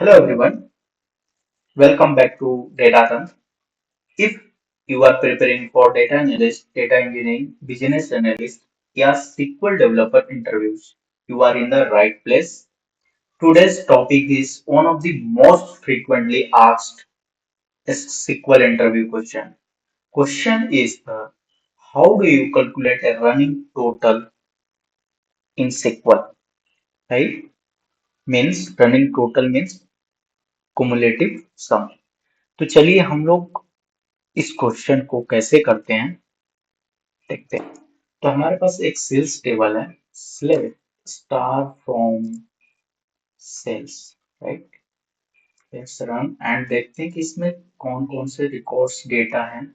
Hello everyone, welcome back to Datathon. If you are preparing for data analyst, data engineering, business analyst, या SQL developer interviews, you are in the right place. Today's topic is one of the most frequently asked SQL interview question. Question is how do you calculate a running total in SQL? Right? Means running total means cumulative sum. तो चलिए हम लोग इस question को कैसे करते हैं देखते हैं। तो हमारे पास एक सेल्स टेबल है, select star from sales, right. Let's run and देखते हैं कि इसमें कौन कौन से रिकॉर्ड्स डेटा हैं।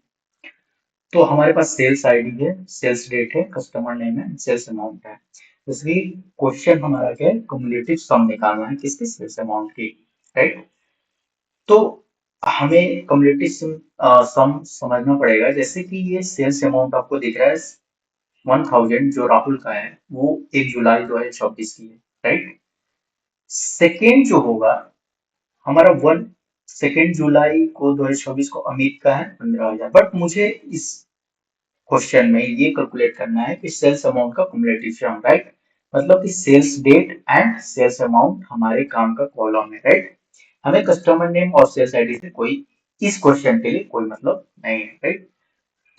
तो हमारे पास सेल्स आईडी है, सेल्स डेट है, कस्टमर नेम है, सेल्स अमाउंट है। इसलिए क्वेश्चन हमारा क्या है, क्युमुलेटिव सम निकालना है किसकी, सेल्स अमाउंट की, राइट। तो हमें क्युमुलेटिव सम समझना पड़ेगा। जैसे कि ये सेल्स अमाउंट आपको दिख रहा है 1000 जो राहुल का है, वो 1 जुलाई 2024 की है, राइट। सेकेंड जो होगा हमारा 2 जुलाई को 2024 को अमित का है 15,000। बट मुझे इस क्वेश्चन में ये कैलकुलेट करना है कि सेल्स अमाउंट का क्युमुलेटिव सम, राइट। मतलब कि sales date and sales amount हमारे काम का कॉलम है, राइट। हमें कस्टमर नेम और सेल्स आईडी से कोई इस क्वेश्चन के लिए कोई मतलब नहीं है, राइट।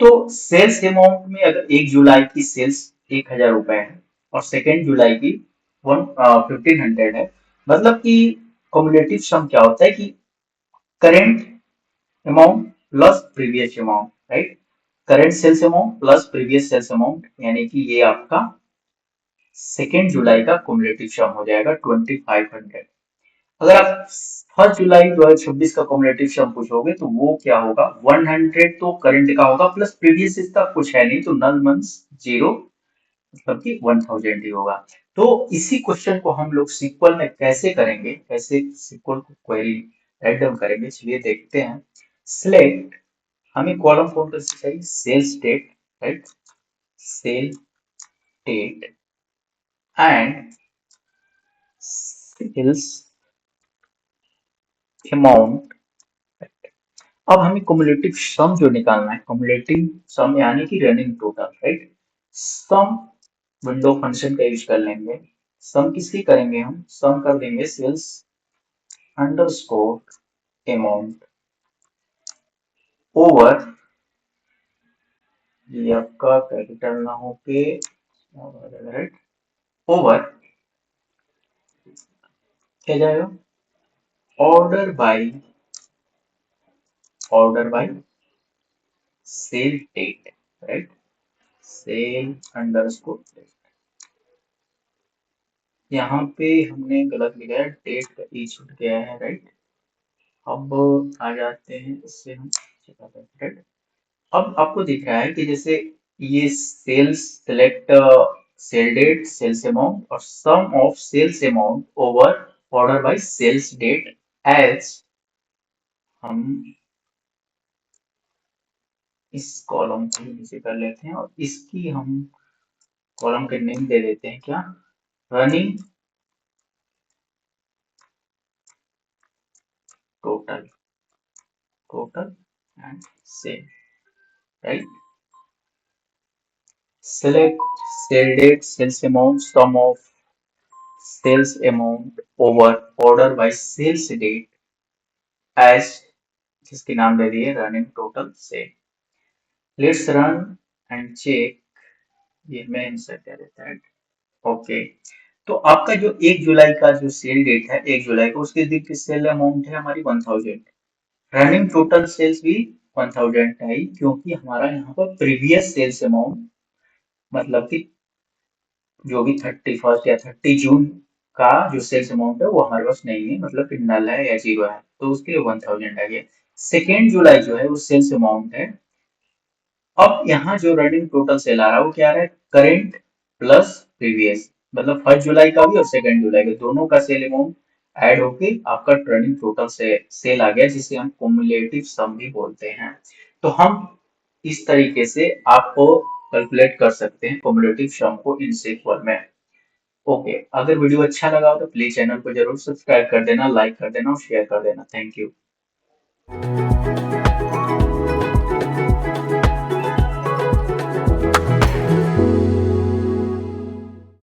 तो सेल्स अमाउंट में अगर 1 जुलाई की सेल्स 1,000 रुपए है और 2 जुलाई की 1500 है, मतलब कि कम्युलेटिव सम क्या होता है कि current amount plus previous amount, right. Current sales amount plus previous sales amount, यानी कि ये आपका 2 जुलाई का कम्युलेटिव सम हो जाएगा 2500। अगर आप 1 जुलाई 2026 का कम्युलेटिव सम पूछोगे तो वो क्या होगा, 100 तो करंट का होगा प्लस प्रीवियस इसका कुछ है नहीं, तो नल मंथ्स जीरो, मतलब कि 1000 ही होगा। तो इसी क्वेश्चन को हम लोग सीक्वल में कैसे करेंगे, कैसे सीक्वल को क्वेरी राइट डाउन करेंगे, चलिए देखते हैं। सिलेक्ट, हमें कॉलम कौन सा चाहिए, sales date, right. Sale date and sales amount. अब हमें क्युमुलेटिव सम जो निकालना है, क्युमुलेटिव सम यानी कि running total, right. Sum window function का यूज कर लेंगे। सम किसकी करेंगे, हम सम कर देंगे सेल्स अंडरस्कोर अमाउंट ओवर, ये आपका कैपिटल ना हो के राइट, ओवर क्या जाएगा, order by sale date, right. Sale underscore date, यहाँ पे हमने गलत लिखा है, डेट का ई छूट गया है, राइट। अब आ जाते हैं इससे हम चला करते हैं। अब आपको दिख रहा है कि जैसे ये sales select sale date, sales amount और sum of sales amount over order by sales date as, हम इस कॉलम को नीचे कर लेते हैं और इसकी हम कॉलम के नेम दे देते हैं क्या, running total, total and sale, right. Select sale date, sales amount, sum of sales amount over order by sales date as, जिसके नाम दे दिए running total sale. Let's run and check, ये मैं इंसर्ट कर देता है, ओके। तो आपका जो 1 जुलाई का जो सेल डेट है, 1 जुलाई को उसके दिन की सेल अमाउंट है हमारी 1000, रनिंग टोटल सेल्स भी 1000 है, क्योंकि हमारा यहाँ पर प्रीवियस सेल्स अमाउंट मतलब कि जो भी 31 या 30 जून का जो सेल्स अमाउंट है वो हमारे पास नहीं है, मतलब कि नल है या जीरो है, तो उसके लिए 1000 आ गया। 2 जुलाई जो है वो सेल्स अमाउंट है। अब यहाँ जो रनिंग टोटल सेल आ रहा है वो क्या आ रहा है, करेंट प्लस प्रीवियस, मतलब 1 जुलाई का भी और 2 जुलाई का दोनों का सेल अमाउंट ऐड होके आपका रनिंग टोटल से सेल आ गया, जिसे हम कुमुलेटिव सम भी बोलते हैं। तो हम इस तरीके से आपको कैलकुलेट कर सकते हैं कुमुलेटिव सम को इन सीक्वल में। ओके, अगर वीडियो अच्छा लगा हो तो प्लीज चैनल को जरूर सब्सक्राइब कर देना, लाइक कर देना और शेयर कर देना। Thank you.